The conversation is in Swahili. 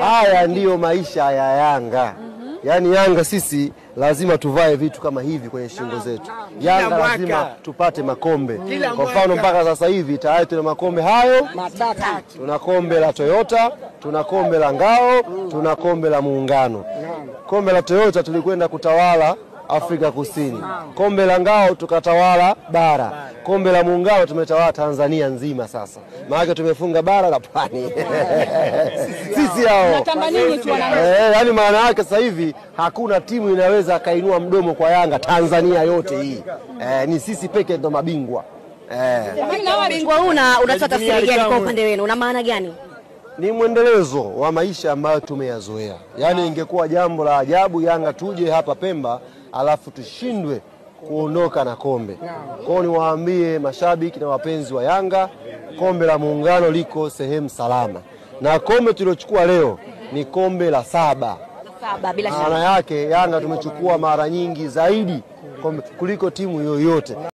Haya ndiyo maisha ya Yanga. Yaani Yanga sisi lazima tuvae vitu kama hivi kwenye shingo zetu. Yanga lazima tupate makombe. Kwa mfano mpaka sasa hivi tayari tuna makombe hayo matatu. Tuna kombe la Toyota, tuna kombe la Ngao, tuna kombe la Muungano. Kombe la Toyota tulikwenda kutawala Afrika Kusini. Kombe la Ngao tukatawala bara. Kombe la Muungano tumetawala Tanzania nzima sasa. Maana tumefunga bara la Pwani. Sisi hao. Yaani maana yake sasa hivi hakuna timu inaweza kainua mdomo kwa Yanga Tanzania yote hii. Ni sisi pekee ndo mabingwa. Mabingwa unatoa tafsiri gani kwa upande wenu? Una maana gani? Ni mwendelezo wa maisha ambayo tumeyazoea. Yaani ingekuwa jambo la ajabu Yanga tuje hapa Pemba alafu tushindwe kuondoka na kombe. Kwa hiyo niwaambie mashabiki na wapenzi wa Yanga, kombe la Muungano liko sehemu salama. Na kombe tuliochukua leo ni kombe la 7. Bila shaka. Maana yake Yanga tumechukua mara nyingi zaidi kuliko timu yoyote.